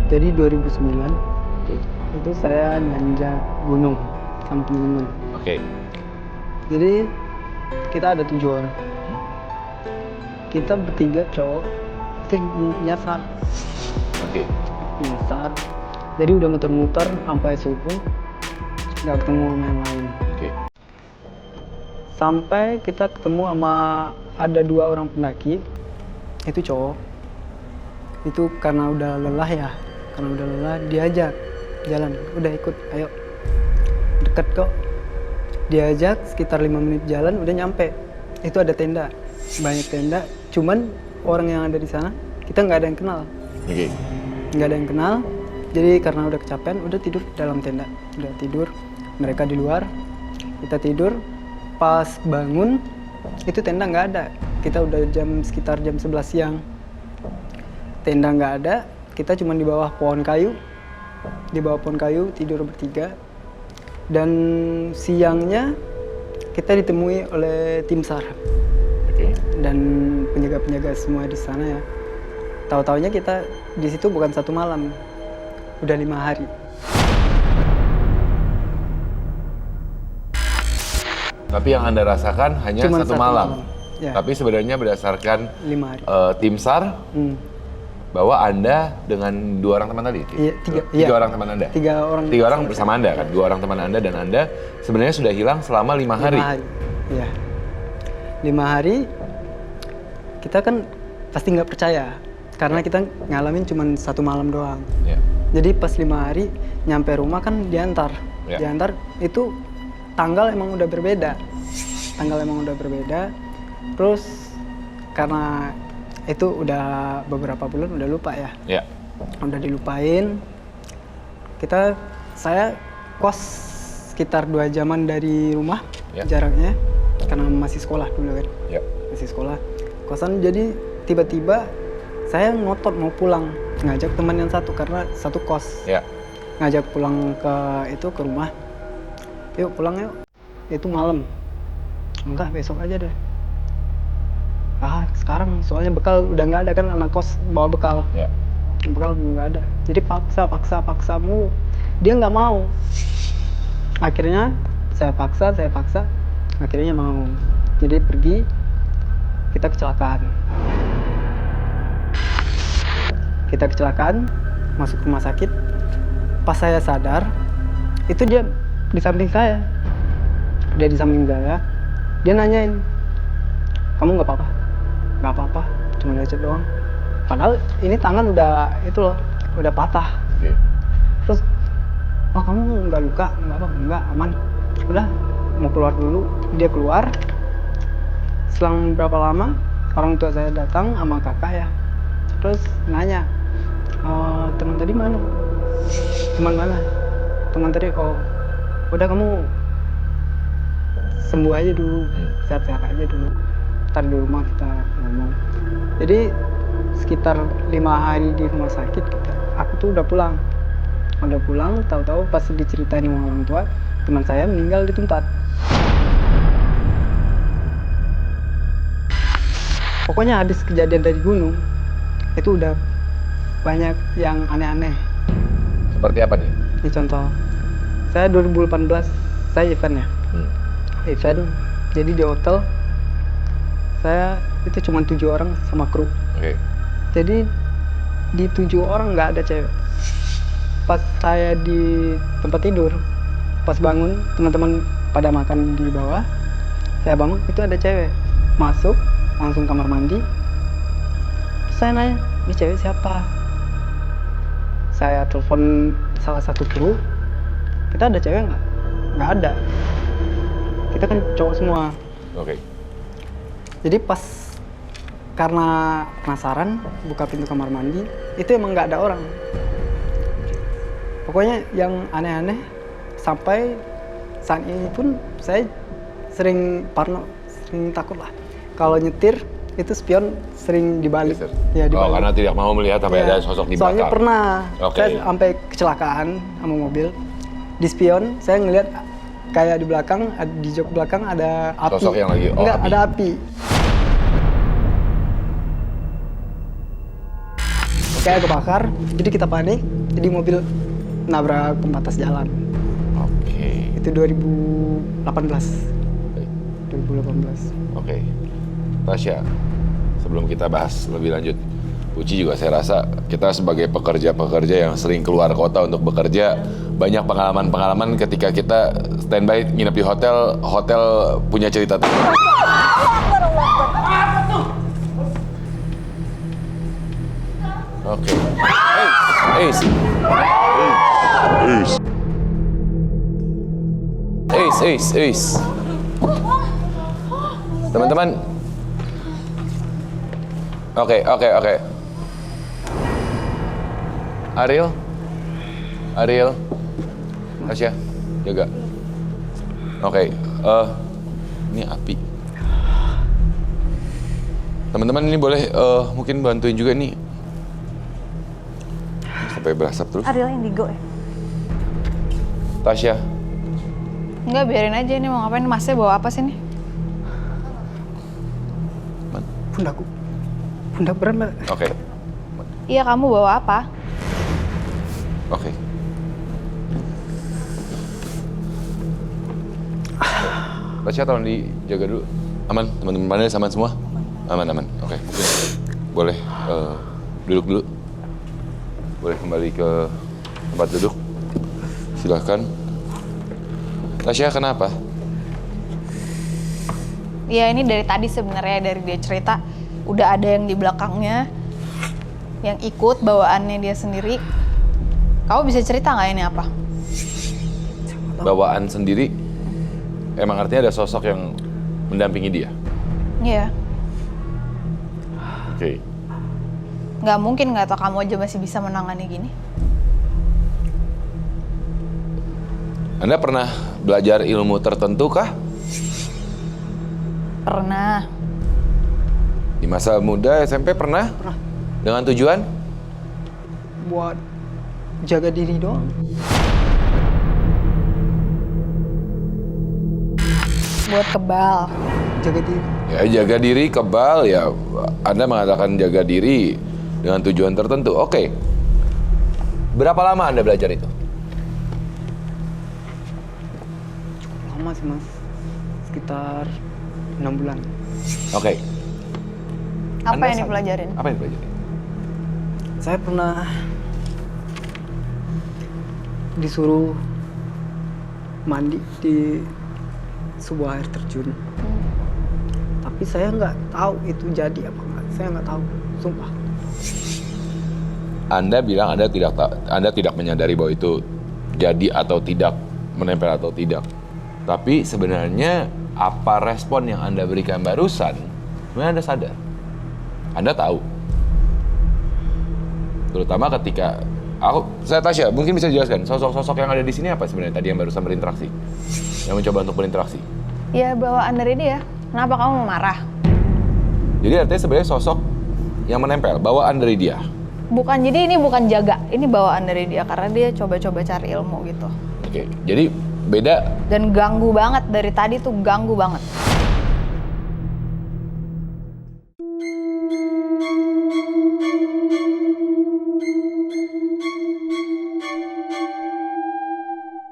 Jadi 2009 itu saya nanjak gunung sama temen-temen. Oke. Jadi kita ada 7 orang. Kita bertiga cowok itu nyasar. Oke. Nyasar. Jadi udah muter-muter sampai subuh nggak ketemu sama yang lain. Oke. Sampai kita ketemu sama ada 2 orang pendaki. Itu cowok. Itu karena udah lelah ya. Karena udah lelah diajak jalan. Udah ikut, ayo. Deket kok. Diajak sekitar 5 menit jalan udah nyampe. Itu ada tenda. Banyak tenda. Cuman orang yang ada di sana kita nggak ada yang kenal. Oke. Nggak ada yang kenal. Jadi karena udah kecapean udah tidur dalam tenda. Udah tidur. Mereka di luar. Kita tidur. Pas bangun itu tenda nggak ada. Kita udah sekitar jam 11 siang. Tenda nggak ada. Kita cuma di bawah pohon kayu. Di bawah pohon kayu tidur bertiga. Dan siangnya kita ditemui oleh tim SAR. Oke. Dan penjaga-penjaga semua di sana ya. Tahu-taunya kita di situ bukan 1 malam. Udah 5 hari. Tapi yang Anda rasakan hanya Cuman 1 1 malam. Ya. Tapi sebenarnya berdasarkan 5 hari. tim SAR bahwa Anda dengan 2 orang teman tadi? Iya, 3. Tiga orang teman Anda? 3 orang. 3 orang bersama Anda kan? 2 orang teman Anda dan Anda sebenarnya sudah hilang selama 5 hari? 5 hari. Iya. 5 hari kita kan pasti nggak percaya karena kita ngalamin cuma 1 malam doang. Ya. Jadi pas 5 hari nyampe rumah kan diantar. Ya. Diantar itu tanggal emang udah berbeda. Terus karena itu udah beberapa bulan udah lupa ya. Ya. Udah dilupain. Saya kos sekitar 2 jaman dari rumah Ya. jaraknya karena masih sekolah dulu kan. Ya. Masih sekolah. Kosan jadi tiba-tiba saya ngotot mau pulang, ngajak teman yang satu karena satu kos. Ya. Ngajak pulang ke rumah. Yuk pulang yuk. Itu malam. Enggak, besok aja deh. Sekarang soalnya bekal udah nggak ada kan, anak kos bawa bekal. Ya. Bekal nggak ada. Jadi paksa mulu. Dia nggak mau. Akhirnya saya paksa. Akhirnya mau. Jadi pergi. Kita kecelakaan. Masuk rumah sakit. Pas saya sadar, itu dia di samping saya. Dia di samping saya. Dia nanyain, kamu nggak apa-apa? Nggak apa-apa, cuma lecet doang. Padahal ini tangan udah udah patah. Oke. Terus, kamu nggak luka? Nggak apa? Nggak, aman. Udah, mau keluar dulu. Dia keluar. Selang berapa lama, orang tua saya datang sama kakak ya. Terus nanya, teman tadi mana? Teman mana? Teman tadi, udah kamu sembuh aja dulu, sehat-sehat aja dulu. Ntar di rumah kita ngomong. Jadi sekitar 5 hari di rumah sakit aku tuh udah pulang. Tahu-tahu pas diceritain sama orang tua, teman saya meninggal di tempat. Pokoknya habis kejadian dari gunung, itu udah banyak yang aneh-aneh. Seperti apa nih? Ini contoh, saya 2018, saya event ya. Event, jadi di hotel, saya itu cuma 7 orang sama kru. Oke. Jadi di 7 orang nggak ada cewek. Pas saya di tempat tidur, pas bangun teman-teman pada makan di bawah, saya bangun itu ada cewek masuk langsung kamar mandi. Terus saya nanya, ini cewek siapa? Saya telepon salah satu kru, kita ada cewek nggak? Nggak ada. Kita kan cowok semua. Oke. Jadi pas karena penasaran buka pintu kamar mandi, itu emang nggak ada orang. Pokoknya yang aneh-aneh sampai saat ini pun saya sering takut lah. Kalau nyetir itu spion sering dibalik. Ya, dibalik. Karena tidak mau melihat sampai ada sosok di belakang. Soalnya pernah saya sampai kecelakaan sama mobil. Di spion saya ngelihat kayak di belakang, di jok belakang ada api. Sosok yang lagi, Enggak, api. ada api. kayak kebakar, jadi kita panik, jadi mobil nabrak pembatas jalan. Oke. Itu 2018. 2018. Oke. Tasya, sebelum kita bahas lebih lanjut, Uci juga saya rasa kita sebagai pekerja-pekerja yang sering keluar kota untuk bekerja, banyak pengalaman-pengalaman ketika kita standby nginep di hotel, hotel punya cerita. Oke. Ace. Teman-teman. Oke. Ariel. Tasya, jaga. Oke, ini api. Teman-teman ini boleh mungkin bantuin juga nih. Sampai berasap terus. Ariel indigo ya? Tasya. Enggak, biarin aja, ini mau ngapain? Masnya bawa apa sih nih? Pundak berat, Mbak. Oke. Iya, kamu bawa apa? Oke. Tasya tolong dijaga dulu. Aman, teman-teman panel aman semua? Aman. Oke. Boleh duduk dulu. Boleh kembali ke tempat duduk. Silahkan. Tasya, kenapa? Iya, ini dari tadi sebenarnya, dari dia cerita udah ada yang di belakangnya yang ikut bawaannya dia sendiri. Kamu bisa cerita nggak ini apa? Bawaan sendiri, emang artinya ada sosok yang mendampingi dia? Iya. Oke. Nggak mungkin nggak tau kamu aja masih bisa menangani gini. Anda pernah belajar ilmu tertentu kah? Pernah. Di masa muda SMP pernah? Pernah. Dengan tujuan? Buat jaga diri doang. Buat kebal. Jaga diri. Ya, jaga diri, kebal, ya Anda mengatakan jaga diri dengan tujuan tertentu. Oke. Berapa lama Anda belajar itu? Lama sih, Mas. Sekitar 6 bulan. Oke. Apa Anda yang dipelajarin? Apa yang dipelajarin? Saya pernah disuruh mandi di sebuah air terjun. Tapi saya nggak tahu itu jadi apa nggak. Saya nggak tahu, sumpah. Anda bilang Anda tidak menyadari bahwa itu jadi atau tidak, menempel atau tidak. Tapi sebenarnya apa respon yang Anda berikan barusan, sebenarnya Anda sadar. Anda tahu. Terutama ketika saya Tasya, mungkin bisa jelaskan sosok-sosok yang ada di sini apa sebenarnya tadi yang barusan berinteraksi, yang mencoba untuk berinteraksi. Ya, bawaan dari dia. Kenapa kamu marah? Jadi artinya sebenarnya sosok yang menempel, bawaan dari dia. Bukan, jadi ini bukan jaga, ini bawaan dari dia karena dia coba-coba cari ilmu gitu. Oke, jadi beda. Dan ganggu banget dari tadi tuh, ganggu banget.